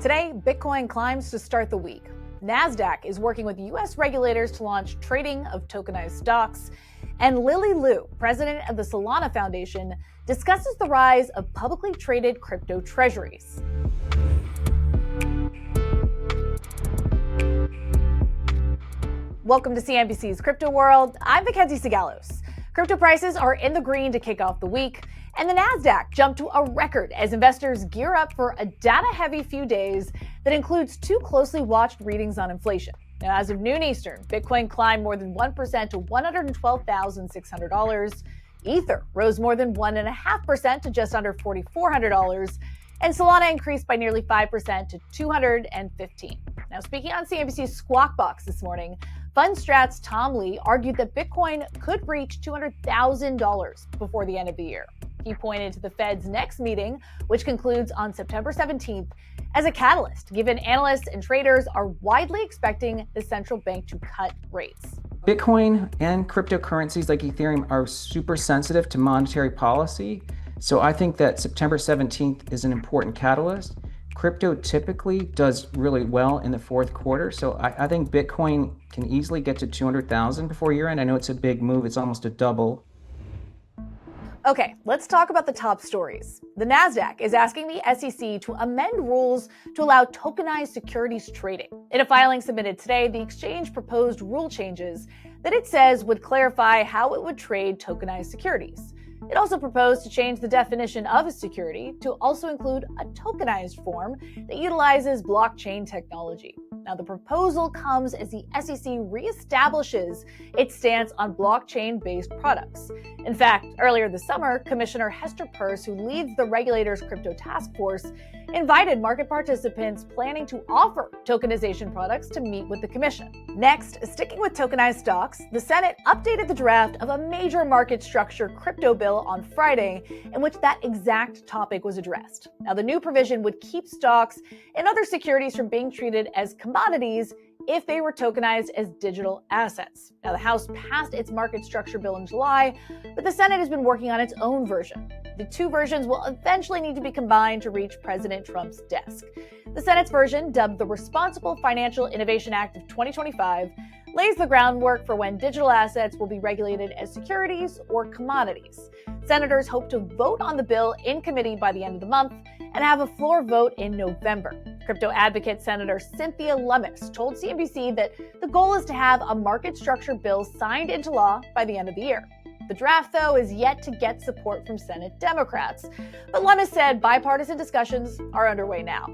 Today, Bitcoin climbs to start the week. Nasdaq is working with U.S. regulators to launch trading of tokenized stocks. And Lily Liu, president of the Solana Foundation, discusses the rise of publicly traded crypto treasuries. Welcome to CNBC's Crypto World. I'm Mackenzie Sigalos. Crypto prices are in the green to kick off the week, and the Nasdaq jumped to a record as investors gear up for a data-heavy few days that includes two closely watched readings on inflation. Now, as of noon Eastern, Bitcoin climbed more than 1% to $112,600. Ether rose more than 1.5% to just under $4,400. And Solana increased by nearly 5% to $215. Now, speaking on CNBC's Squawk Box this morning, FundStrat's Tom Lee argued that Bitcoin could reach $200,000 before the end of the year. He pointed to the Fed's next meeting, which concludes on September 17th, as a catalyst, given analysts and traders are widely expecting the central bank to cut rates. Bitcoin and cryptocurrencies like Ethereum are super sensitive to monetary policy. So I think that September 17th is an important catalyst. Crypto typically does really well in the fourth quarter. So I think Bitcoin can easily get to 200,000 before year end. I know it's a big move. It's almost a double. Okay, let's talk about the top stories. The Nasdaq is asking the SEC to amend rules to allow tokenized securities trading. In a filing submitted today, the exchange proposed rule changes that it says would clarify how it would trade tokenized securities. It also proposed to change the definition of a security to also include a tokenized form that utilizes blockchain technology. Now, the proposal comes as the SEC reestablishes its stance on blockchain-based products. In fact, earlier this summer, Commissioner Hester Peirce, who leads the regulator's crypto task force, invited market participants planning to offer tokenization products to meet with the commission. Next, sticking with tokenized stocks, the Senate updated the draft of a major market structure crypto bill on Friday in which that exact topic was addressed. Now, the new provision would keep stocks and other securities from being treated as commodities if they were tokenized as digital assets. Now, the House passed its market structure bill in July, but the Senate has been working on its own version. The two versions will eventually need to be combined to reach President Trump's desk. The Senate's version, dubbed the Responsible Financial Innovation Act of 2025, lays the groundwork for when digital assets will be regulated as securities or commodities. Senators hope to vote on the bill in committee by the end of the month and have a floor vote in November. Crypto advocate Senator Cynthia Lummis told CNBC that the goal is to have a market structure bill signed into law by the end of the year. The draft, though, is yet to get support from Senate Democrats, but Lummis said bipartisan discussions are underway now.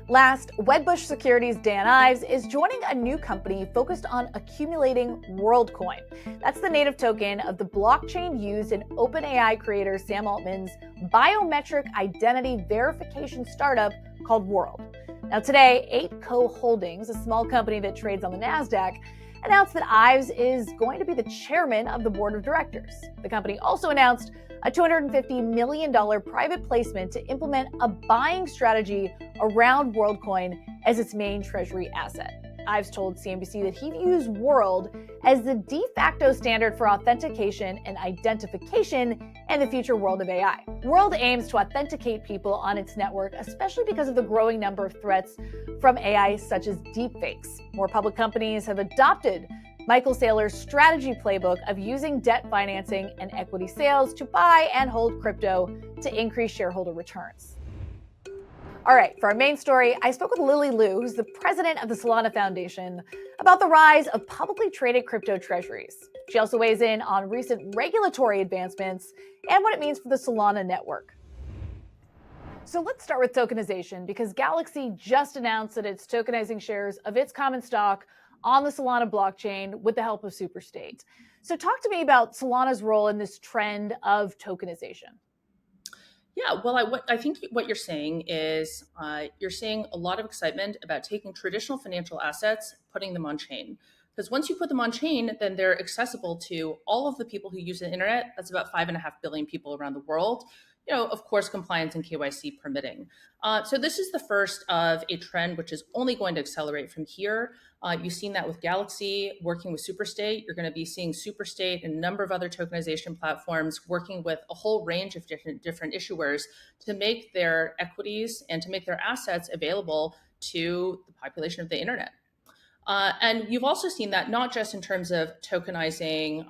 Last, Wedbush Securities' Dan Ives is joining a new company focused on accumulating WorldCoin. That's the native token of the blockchain used in OpenAI creator Sam Altman's biometric identity verification startup called World. Now today, 8Co Holdings, a small company that trades on the Nasdaq, announced that Ives is going to be the chairman of the board of directors. The company also announced a $250 million private placement to implement a buying strategy around WorldCoin as its main treasury asset. Ives told CNBC that he views World as the de facto standard for authentication and identification in the future world of AI. World aims to authenticate people on its network, especially because of the growing number of threats from AI such as deepfakes. More public companies have adopted Michael Saylor's strategy playbook of using debt financing and equity sales to buy and hold crypto to increase shareholder returns. All right, for our main story, I spoke with Lily Liu, who's the president of the Solana Foundation, about the rise of publicly traded crypto treasuries. She also weighs in on recent regulatory advancements and what it means for the Solana network. So let's start with tokenization, because Galaxy just announced that it's tokenizing shares of its common stock on the Solana blockchain with the help of Superstate. So talk to me about Solana's role in this trend of tokenization. Yeah, well, I think what you're saying is you're seeing a lot of excitement about taking traditional financial assets, putting them on chain. Because once you put them on chain, then they're accessible to all of the people who use the internet. That's about 5.5 billion people around the world. of course, compliance and KYC permitting. So this is the first of a trend which is only going to accelerate from here. You've seen that with Galaxy working with Superstate. You're going to be seeing Superstate and a number of other tokenization platforms working with a whole range of different issuers to make their equities and to make their assets available to the population of the internet. And you've also seen that not just in terms of tokenizing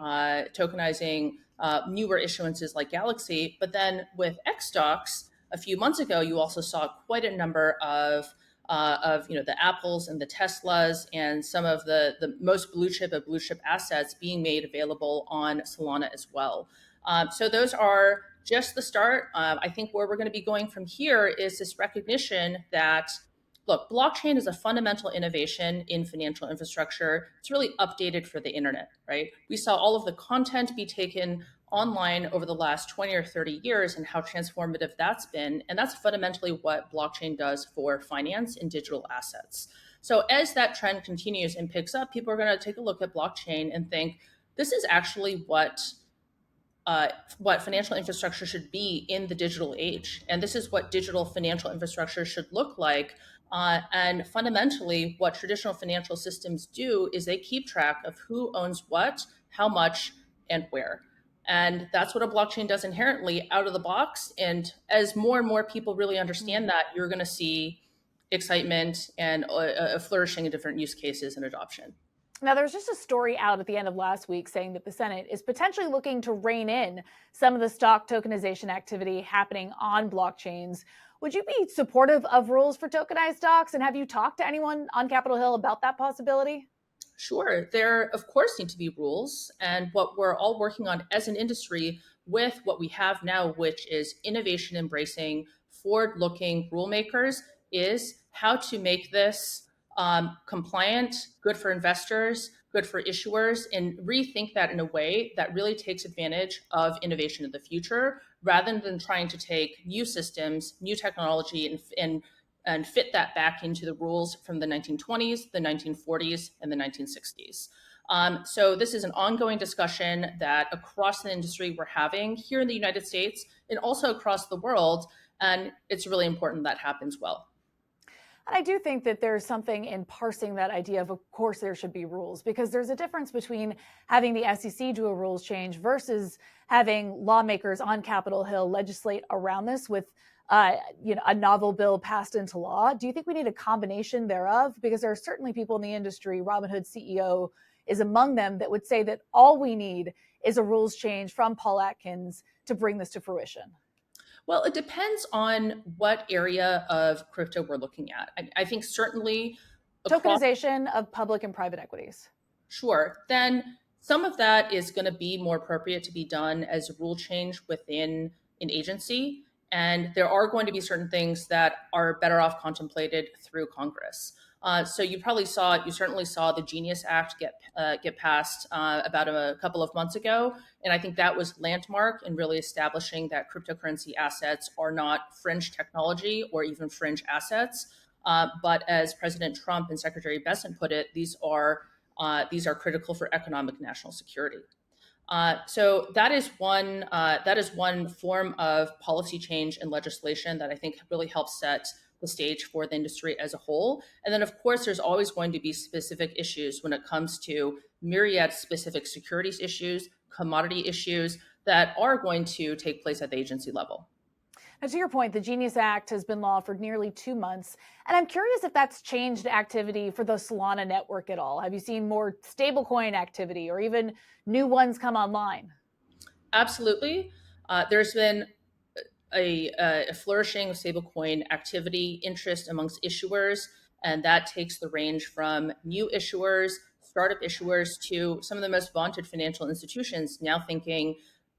newer issuances like Galaxy, but then with X stocks a few months ago, you also saw quite a number of the Apples and the Teslas and some of the most blue chip assets being made available on Solana as well. So those are just the start. I think where we're going to be going from here is this recognition that, look, blockchain is a fundamental innovation in financial infrastructure. It's really updated for the internet, right? We saw all of the content be taken online over the last 20 or 30 years and how transformative that's been. And that's fundamentally what blockchain does for finance and digital assets. So as that trend continues and picks up, people are going to take a look at blockchain and think, this is actually what financial infrastructure should be in the digital age. And this is what digital financial infrastructure should look like. And fundamentally, what traditional financial systems do is they keep track of who owns what, how much, and where. And that's what a blockchain does inherently out of the box. And as more and more people really understand that, you're going to see excitement and a flourishing in different use cases and adoption. Now, there's just a story out at the end of last week saying that the Senate is potentially looking to rein in some of the stock tokenization activity happening on blockchains. Would you be supportive of rules for tokenized stocks? And have you talked to anyone on Capitol Hill about that possibility? Sure. There, of course, need to be rules. And what we're all working on as an industry with what we have now, which is innovation embracing, forward-looking rulemakers, is how to make this compliant, good for investors, good for issuers, and rethink that in a way that really takes advantage of innovation in the future, rather than trying to take new systems, new technology, and fit that back into the rules from the 1920s, the 1940s, and the 1960s. So this is an ongoing discussion that across the industry we're having here in the United States and also across the world, and it's really important that happens well. And I do think that there's something in parsing that idea of course, there should be rules, because there's a difference between having the SEC do a rules change versus having lawmakers on Capitol Hill legislate around this with a novel bill passed into law. Do you think we need a combination thereof? Because there are certainly people in the industry, Robinhood CEO is among them, that would say that all we need is a rules change from Paul Atkins to bring this to fruition. Well, it depends on what area of crypto we're looking at. I think certainly tokenization of public and private equities. Sure. Then some of that is going to be more appropriate to be done as a rule change within an agency. And there are going to be certain things that are better off contemplated through Congress. So you certainly saw the Genius Act get passed about a couple of months ago. And I think that was landmark in really establishing that cryptocurrency assets are not fringe technology or even fringe assets. But as President Trump and Secretary Bessent put it, these are critical for economic national security. So that is one form of policy change and legislation that I think really helps set the stage for the industry as a whole. And then, of course, there's always going to be specific issues when it comes to myriad specific securities issues, commodity issues that are going to take place at the agency level. Now, to your point, the Genius Act has been law for nearly 2 months. And I'm curious if that's changed activity for the Solana network at all. Have you seen more stablecoin activity or even new ones come online? Absolutely. There's been a flourishing of stablecoin activity, interest amongst issuers, and that takes the range from new issuers, startup issuers, to some of the most vaunted financial institutions now thinking,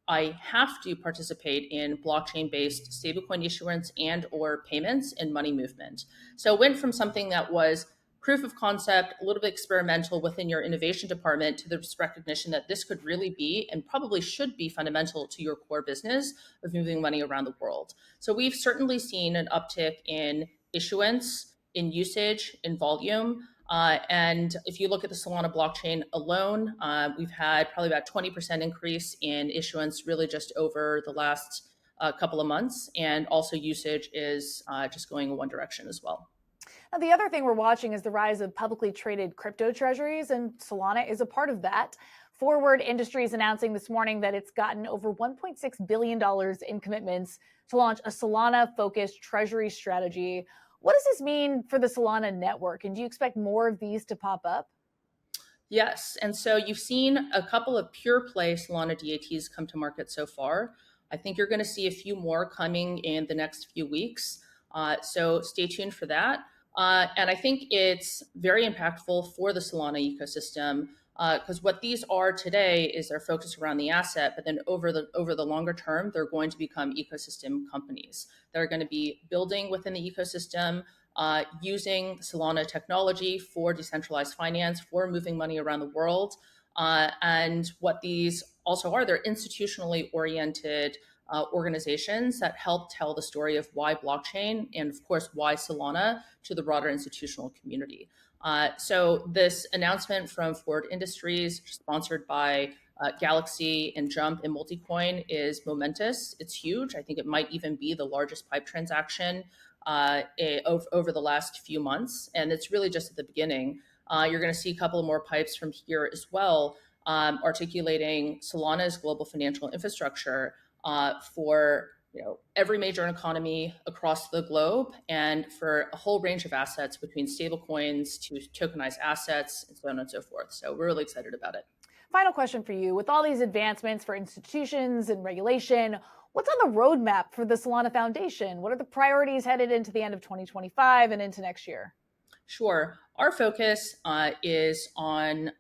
I have to participate in blockchain-based stablecoin issuance and or payments and money movement. So it went from something that was proof of concept, a little bit experimental within your innovation department, to this recognition that this could really be and probably should be fundamental to your core business of moving money around the world. So we've certainly seen an uptick in issuance, in usage, in volume. And if you look at the Solana blockchain alone, we've had probably about 20% increase in issuance really just over the last couple of months, and also usage is just going in one direction as well. Now, the other thing we're watching is the rise of publicly traded crypto treasuries, and Solana is a part of that. Forward Industries announcing this morning that it's gotten over $1.6 billion in commitments to launch a Solana-focused treasury strategy. What does this mean for the Solana network, and do you expect more of these to pop up? Yes, and so you've seen a couple of pure play Solana DATs come to market so far. I think you're going to see a few more coming in the next few weeks. So stay tuned for that. And I think it's very impactful for the Solana ecosystem because what these are today is they're focused around the asset, but then over the longer term, they're going to become ecosystem companies. They're going to be building within the ecosystem, using Solana technology for decentralized finance, for moving money around the world. And what these also are, they're institutionally oriented organizations that help tell the story of why blockchain and, of course, why Solana to the broader institutional community. So this announcement from Forward Industries, sponsored by Galaxy and Jump and Multicoin, is momentous. It's huge. I think it might even be the largest pipe transaction over the last few months. And it's really just at the beginning. You're going to see a couple of more pipes from here as well, articulating Solana's global financial infrastructure for every major economy across the globe, and for a whole range of assets between stablecoins to tokenized assets and so on and so forth. So we're really excited about it. Final question for you. With all these advancements for institutions and regulation, what's on the roadmap for the Solana Foundation? What are the priorities headed into the end of 2025 and into next year? Sure. Our focus is on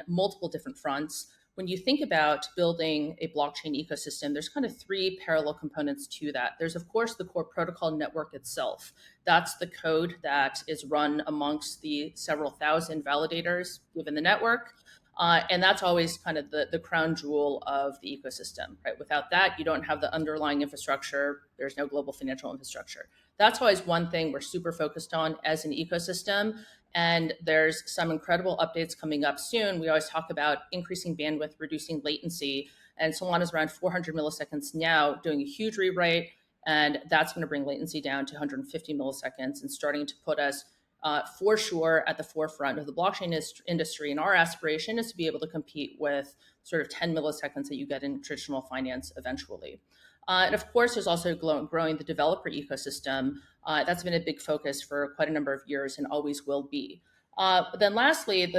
multiple different fronts. When you think about building a blockchain ecosystem, there's kind of three parallel components to that. There's, of course, the core protocol network itself. That's the code that is run amongst the several thousand validators given the network. And that's always kind of the crown jewel of the ecosystem, right? Without that, you don't have the underlying infrastructure. There's no global financial infrastructure. That's always one thing we're super focused on as an ecosystem. And there's some incredible updates coming up soon. We always talk about increasing bandwidth, reducing latency. And Solana's around 400 milliseconds now, doing a huge rewrite. And that's going to bring latency down to 150 milliseconds and starting to put us for sure at the forefront of the blockchain industry. And our aspiration is to be able to compete with sort of 10 milliseconds that you get in traditional finance eventually. And of course, there's also growing the developer ecosystem. That's been a big focus for quite a number of years and always will be. But then lastly,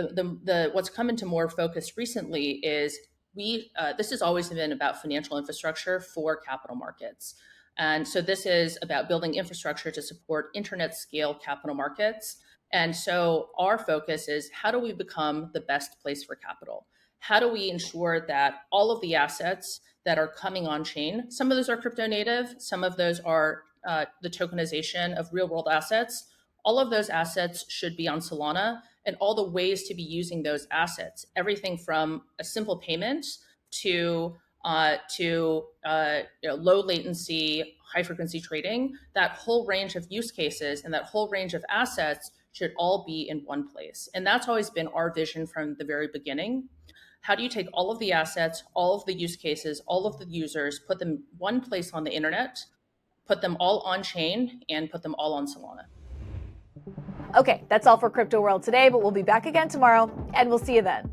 what's come into more focus recently is this has always been about financial infrastructure for capital markets. And so this is about building infrastructure to support internet scale capital markets. And so our focus is, how do we become the best place for capital? How do we ensure that all of the assets that are coming on chain, some of those are crypto native, some of those are the tokenization of real world assets, all of those assets should be on Solana, and all the ways to be using those assets, everything from a simple payment to low latency, high frequency trading, that whole range of use cases and that whole range of assets should all be in one place. And that's always been our vision from the very beginning. How do you take all of the assets, all of the use cases, all of the users, put them in one place on the internet, put them all on chain, and put them all on Solana? Okay, that's all for Crypto World today, but we'll be back again tomorrow, and we'll see you then.